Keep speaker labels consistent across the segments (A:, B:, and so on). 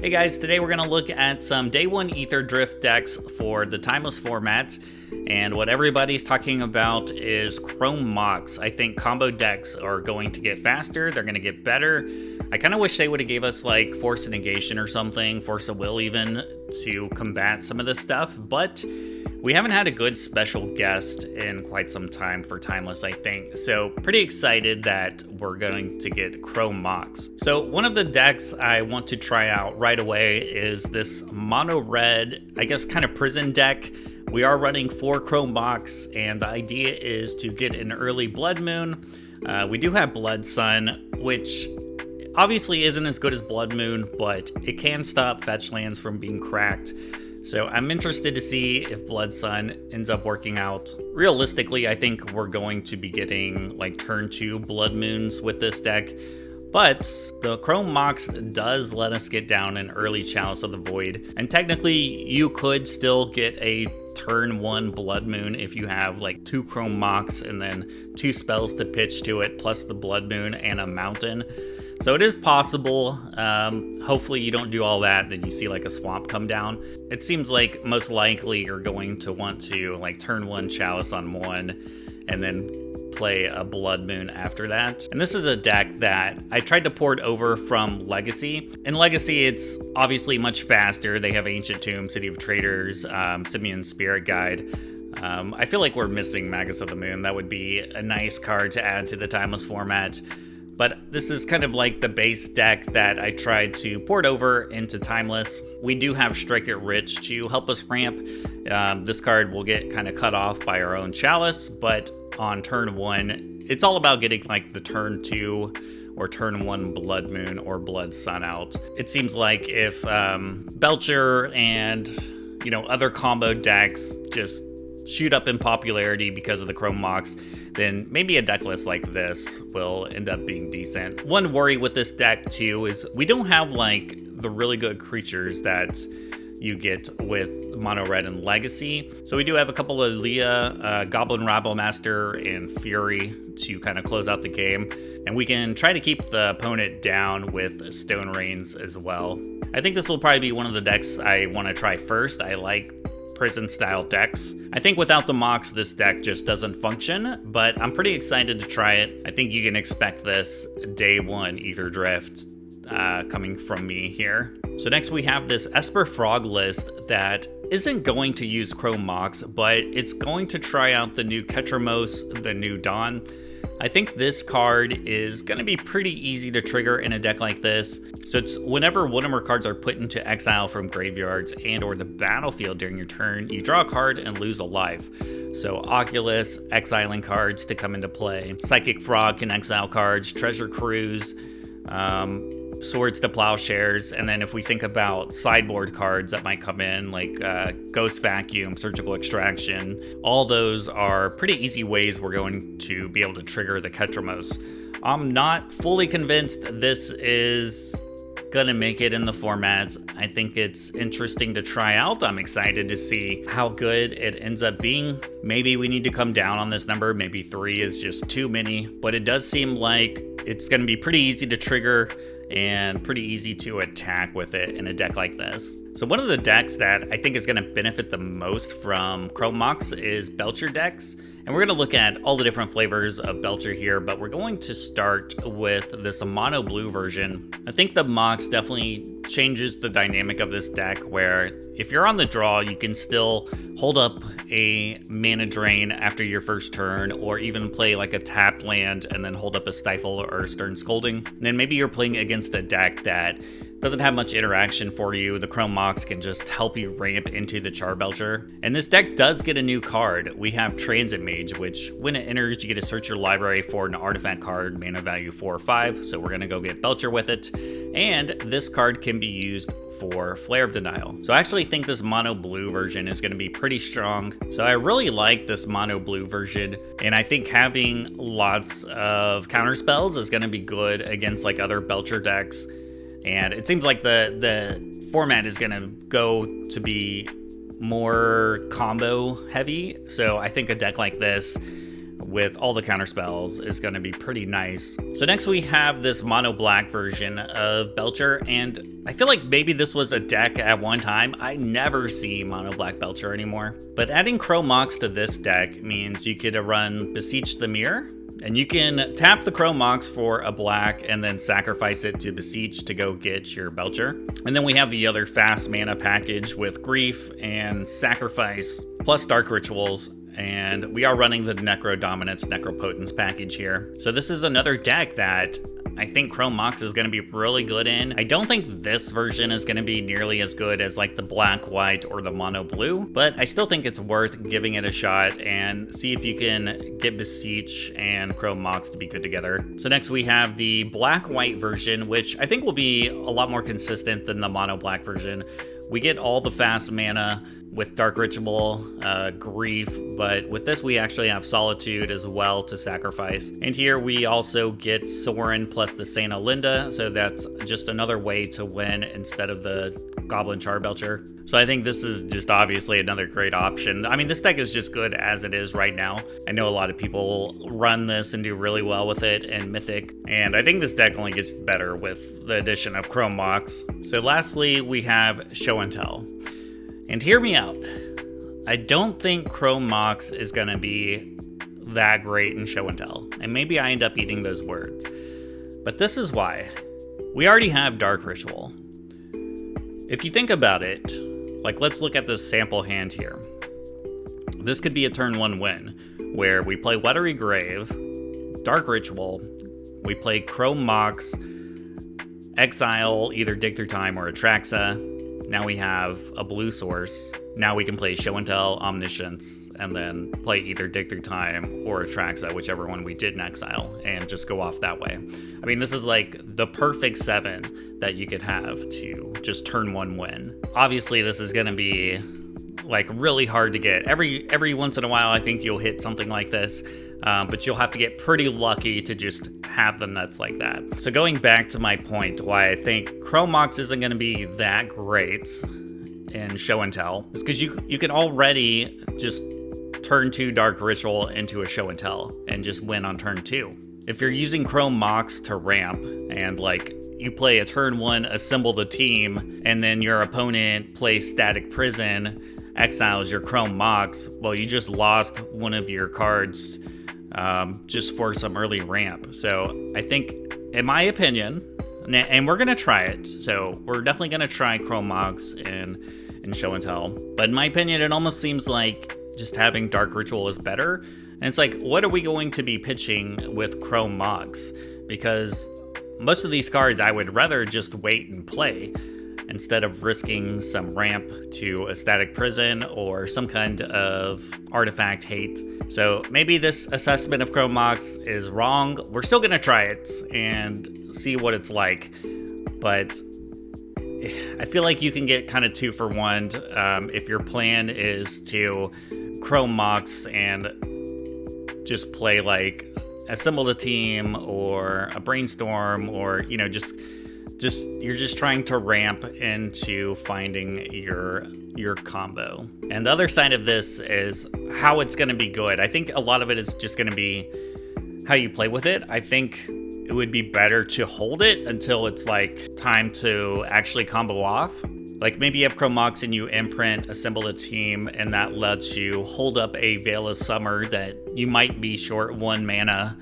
A: Hey guys, today we're going to look at some Day 1 Aether Drift decks for the Timeless format, and what everybody's talking about is Chrome Mox. I think combo decks are going to get faster, they're going to get better. I kind of wish they would have gave us like Force of Negation or something, Force of Will even, to combat some of this stuff, but we haven't had a good special guest in quite some time for Timeless, I think. So pretty excited that we're going to get Chrome Mox. So one of the decks I want to try out right away is this mono red, I guess kind of prison deck. We are running 4 Chrome Mox, and the idea is to get an early Blood Moon. We do have Blood Sun, which obviously isn't as good as Blood Moon, but it can stop fetch lands from being cracked. So I'm interested to see if Blood Sun ends up working out. Realistically, I think we're going to be getting like turn 2 Blood Moons with this deck, but the Chrome Mox does let us get down an early Chalice of the Void, and technically you could still get a turn 1 Blood Moon if you have like 2 Chrome Mox and then 2 spells to pitch to it, plus the Blood Moon and a Mountain. So it is possible. Hopefully you don't do all that, then you see like a swamp come down. It seems like most likely you're going to want to like turn 1 Chalice on 1 and then play a Blood Moon after that. And this is a deck that I tried to port over from Legacy. In Legacy, it's obviously much faster. They have Ancient Tomb, City of Traders, Simeon's Spirit Guide. I feel like we're missing Magus of the Moon. That would be a nice card to add to the Timeless format. But this is kind of like the base deck that I tried to port over into Timeless. We do have Strike It Rich to help us ramp. This card will get kind of cut off by our own Chalice, but on turn 1, it's all about getting like the turn 2 or turn 1 Blood Moon or Blood Sun out. It seems like if Belcher and other combo decks just shoot up in popularity because of the Chrome Mox, then maybe a deck list like this will end up being decent. One worry with this deck too is we don't have like the really good creatures that you get with Mono Red and Legacy. So we do have a couple of Leah, Goblin Rabble Master, and Fury to kind of close out the game. And we can try to keep the opponent down with Stone Rains as well. I think this will probably be one of the decks I want to try first. I like prison style decks. I think without the Mox, this deck just doesn't function, but I'm pretty excited to try it. I think you can expect this Day 1 Aether Drift coming from me here. So next we have this Esper Frog list that isn't going to use Chrome Mox, but it's going to try out the new Ketramos, the new Dawn. I think this card is going to be pretty easy to trigger in a deck like this. So it's whenever one or more cards are put into exile from graveyards and or the battlefield during your turn, you draw a card and lose a life. So Oculus, exiling cards to come into play. Psychic Frog can exile cards, Treasure Cruise, Swords to Plowshares, and then if we think about sideboard cards that might come in, like Ghost Vacuum, Surgical Extraction, all those are pretty easy ways we're going to be able to trigger the Ketramos. I'm not fully convinced this is gonna make it in the formats. I think it's interesting to try out. I'm excited to see how good it ends up being. Maybe we need to come down on this number. Maybe 3 is just too many, but it does seem like it's gonna be pretty easy to trigger and pretty easy to attack with it in a deck like this. So one of the decks that I think is going to benefit the most from Chrome Mox is Belcher decks. And we're going to look at all the different flavors of Belcher here, but we're going to start with this mono blue version. I think the Mox definitely changes the dynamic of this deck, where if you're on the draw, you can still hold up a mana drain after your first turn, or even play like a tapped land and then hold up a Stifle or a Stern Scolding. And then maybe you're playing against a deck that doesn't have much interaction for you. The Chrome Mox can just help you ramp into the Charbelcher. And this deck does get a new card. We have Transit Mage, which when it enters, you get to search your library for an artifact card, mana value 4 or 5. So we're gonna go get Belcher with it. And this card can be used for Flare of Denial. So I actually think this mono blue version is going to be pretty strong. So I really like this mono blue version, and I think having lots of counter spells is going to be good against like other Belcher decks. And it seems like the format is going to go to be more combo heavy. So I think a deck like this with all the counter spells is going to be pretty nice. So next we have this mono black version of Belcher, and I feel like maybe this was a deck at one time. I never see mono black Belcher anymore. But adding Chrome Mox to this deck means you could run Beseech the Mirror, and you can tap the Chrome Mox for a black and then sacrifice it to Beseech to go get your Belcher. And then we have the other fast mana package with Grief and Sacrifice plus Dark Rituals. And we are running the Necro Dominance, Necropotence package here. So this is another deck that I think Chrome Mox is going to be really good in. I don't think this version is going to be nearly as good as like the black, white, or the mono blue, but I still think it's worth giving it a shot and see if you can get Beseech and Chrome Mox to be good together. So next we have the black, white version, which I think will be a lot more consistent than the mono black version. We get all the fast mana with Dark Ritual, Grief, but with this we actually have Solitude as well to sacrifice. And here we also get Sorin plus the Saint Olinda, so that's just another way to win instead of the Goblin Charbelcher. So I think this is just obviously another great option. I mean, this deck is just good as it is right now. I know a lot of people run this and do really well with it in Mythic, and I think this deck only gets better with the addition of Chrome Mox. So lastly, we have Show and Tell. And hear me out. I don't think Chrome Mox is going to be that great in Show and Tell, and maybe I end up eating those words. But this is why. We already have Dark Ritual. If you think about it, like let's look at this sample hand here. This could be a turn 1 win, where we play Watery Grave, Dark Ritual, we play Chrome Mox, exile either Dig Through Time or Atraxa. Now we have a blue source. Now we can play Show and Tell, Omniscience, and then play either Dig Through Time or Atraxa, whichever one we did in exile, and just go off that way. I mean, this is like the perfect 7 that you could have to just turn 1 win. Obviously, this is going to be like really hard to get. Every once in a while, I think you'll hit something like this, but you'll have to get pretty lucky to just have the nuts like that. So going back to my point, why I think Chrome Mox isn't going to be that great in Show and Tell is because you can already just turn 2 Dark Ritual into a Show and Tell and just win on turn 2. If you're using Chrome Mox to ramp and like you play a turn 1, assemble the team, and then your opponent plays Static Prison, exiles your Chrome Mox, well, you just lost one of your cards just for some early ramp. So I think, in my opinion, and we're going to try it, so we're definitely going to try Chrome Mox in Show and Tell, but in my opinion, it almost seems like just having Dark Ritual is better. And it's like, what are we going to be pitching with Chrome Mox? Because most of these cards I would rather just wait and play instead of risking some ramp to a Static Prison or some kind of artifact hate. So maybe this assessment of Chrome Mox is wrong. We're still going to try it and see what it's like. But I feel like you can get kind of 2 for 1 if your plan is to Chrome Mox and just play like assemble the team or a brainstorm, or just you're just trying to ramp into finding your combo. And the other side of this is how it's going to be good. I think a lot of it is just going to be how you play with it. I think it would be better to hold it until it's like time to actually combo off. Like maybe you have Chrome Mox and you imprint, assemble a team, and that lets you hold up a Veil of Summer that you might be short 1 mana,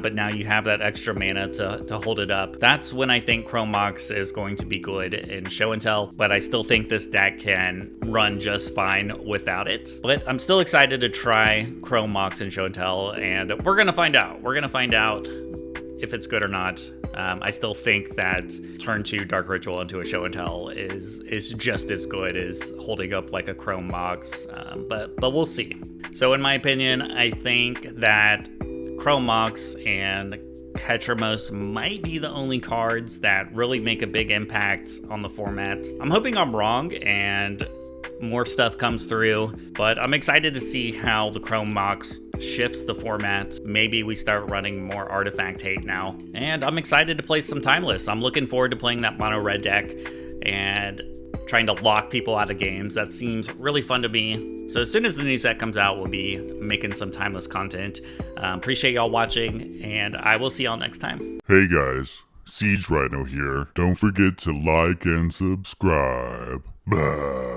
A: but now you have that extra mana to hold it up. That's when I think Chrome Mox is going to be good in Show and Tell, but I still think this deck can run just fine without it. But I'm still excited to try Chrome Mox in Show and Tell, and we're going to find out. We're going to find out if it's good or not. I still think that turn 2 Dark Ritual into a Show and Tell is just as good as holding up like a Chrome Mox, but we'll see. So in my opinion, I think that Chrome Mox and Ketramos might be the only cards that really make a big impact on the format. I'm hoping I'm wrong and more stuff comes through, but I'm excited to see how the Chrome Mox shifts the format. Maybe we start running more artifact hate now, and I'm excited to play some Timeless. I'm looking forward to playing that mono red deck, and trying to lock people out of games. That seems really fun to me. So as soon as the new set comes out, we'll be making some Timeless content. Appreciate y'all watching, and I will see y'all next time.
B: Hey guys, Siege Rhino here. Don't forget to like and subscribe. Bye.